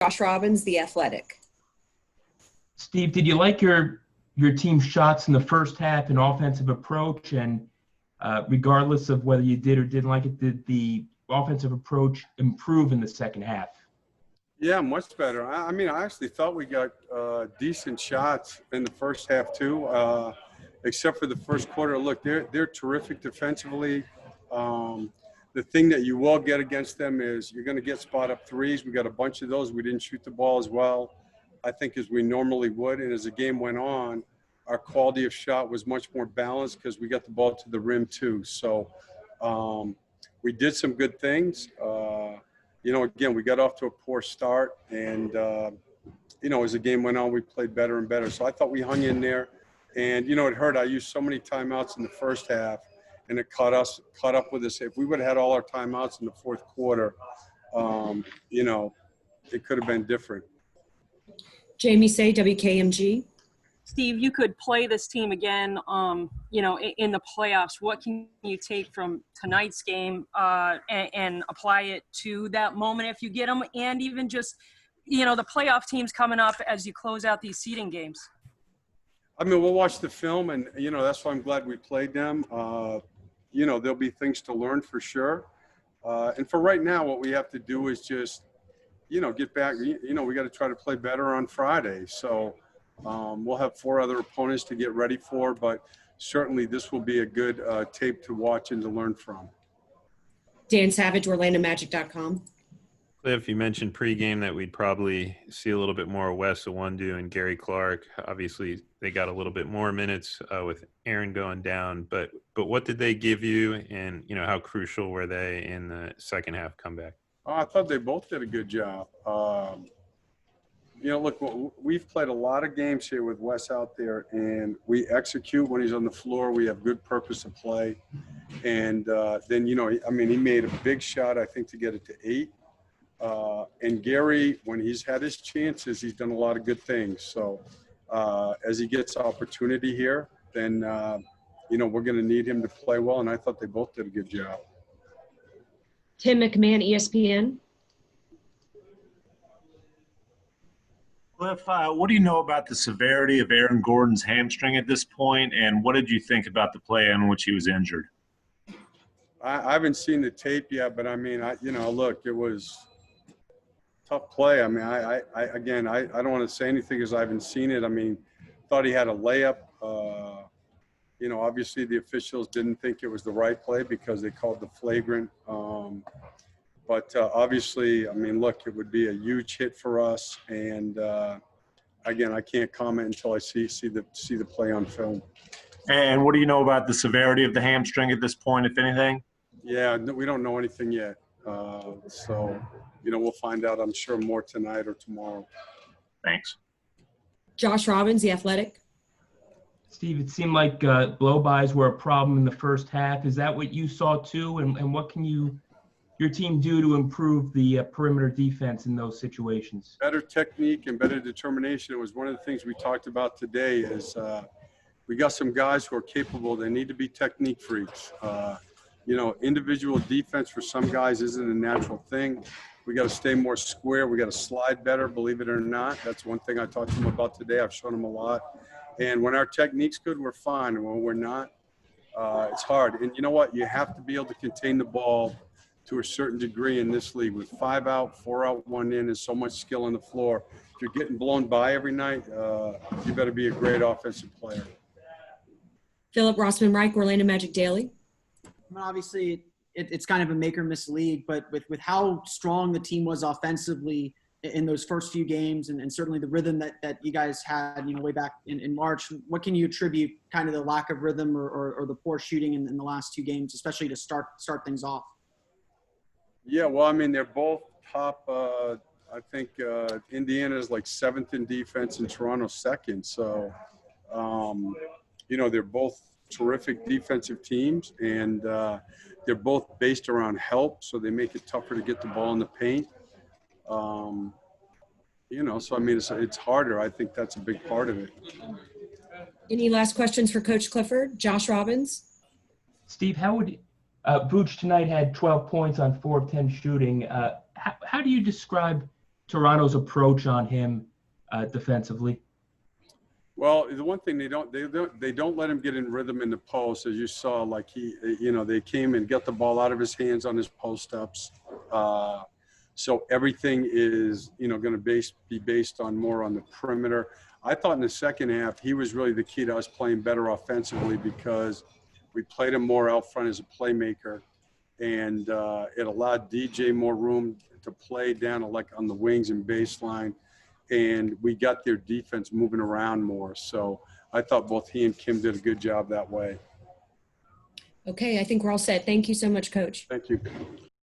Josh Robbins, The Athletic. Steve, did you like your team's shots in the first half and offensive approach? And regardless of whether you did or didn't like it, did the offensive approach improve in the second half? Yeah, much better. I mean, I actually thought we got decent shots in the first half too, except for the first quarter. Look, they're terrific defensively. The thing that you will get against them is you're going to get spot up threes. We got a bunch of those. We didn't shoot the ball as well, I think, as we normally would. And as the game went on, our quality of shot was much more balanced because we got the ball to the rim too. So we did some good things. Again, we got off to a poor start, and as the game went on, we played better and better. So I thought we hung in there, and it hurt. I used so many timeouts in the first half, and it caught up with us. If we would have had all our timeouts in the fourth quarter, it could have been different. Jamie Say, WKMG. Steve, you could play this team again, in the playoffs. What can you take from tonight's game and apply it to that moment if you get them, and even just, the playoff teams coming up as you close out these seeding games? I mean, we'll watch the film, and, that's why I'm glad we played them. There'll be things to learn for sure. And for right now, what we have to do is just, get back. We got to try to play better on Friday. So we'll have 4 other opponents to get ready for, but certainly this will be a good tape to watch and to learn from. Dan Savage, OrlandoMagic.com. Cliff, you mentioned pregame that we'd probably see a little bit more Wes Iwundu and Gary Clark. Obviously, they got a little bit more minutes with Aaron going down, but what did they give you, and how crucial were they in the second half comeback? I thought they both did a good job. Look, we've played a lot of games here with Wes out there, and we execute when he's on the floor. We have good purpose of play. And then, he made a big shot, I think, to get it to 8. And Gary, when he's had his chances, he's done a lot of good things. So as he gets opportunity here, then, we're going to need him to play well. And I thought they both did a good job. Tim McMahon, ESPN. Cliff, what do you know about the severity of Aaron Gordon's hamstring at this point, and what did you think about the play in which he was injured? I haven't seen the tape yet, but look, it was tough play. I mean, I don't want to say anything because I haven't seen it. I mean, thought he had a layup. Obviously the officials didn't think it was the right play because they called the flagrant. But obviously, look, it would be a huge hit for us. And again, I can't comment until I see the play on film. And what do you know about the severity of the hamstring at this point, if anything? Yeah, we don't know anything yet. So, we'll find out, I'm sure, more tonight or tomorrow. Thanks. Josh Robbins, The Athletic. Steve, it seemed like blow-bys were a problem in the first half. Is that what you saw too? And what can your team do to improve the perimeter defense in those situations? Better technique and better determination. It was one of the things we talked about today is we got some guys who are capable. They need to be technique freaks. Individual defense for some guys isn't a natural thing. We got to stay more square. We got to slide better, believe it or not. That's one thing I talked to them about today. I've shown them a lot. And when our technique's good, we're fine. And when we're not, it's hard. And you know what? You have to be able to contain the ball to a certain degree in this league. With 5 out, 4 out, 1 in, and so much skill on the floor. If you're getting blown by every night, you better be a great offensive player. Philip Rossman Reich, Orlando Magic Daily. Obviously, it's kind of a make or miss league, but with how strong the team was offensively in those first few games, and certainly the rhythm that you guys had, way back in March, what can you attribute kind of the lack of rhythm or the poor shooting in the last 2 games, especially to start things off? Yeah, well, they're both top. I think Indiana's like 7th in defense and Toronto's 2nd. So, they're both terrific defensive teams, and they're both based around help, so they make it tougher to get the ball in the paint. It's harder. I think that's a big part of it. Any last questions for Coach Clifford? Josh Robbins. Steve, how would Vooch tonight had 12 points on 4 of 10 shooting. How do you describe Toronto's approach on him defensively? Well, the one thing they don't let him get in rhythm in the post, as you saw. Like they came and got the ball out of his hands on his post ups. So everything is going to be based on more on the perimeter. I thought in the second half he was really the key to us playing better offensively because we played him more out front as a playmaker, and it allowed DJ more room to play down on the wings and baseline. And we got their defense moving around more. So I thought both he and Kim did a good job that way. Okay, I think we're all set. Thank you so much, Coach. Thank you.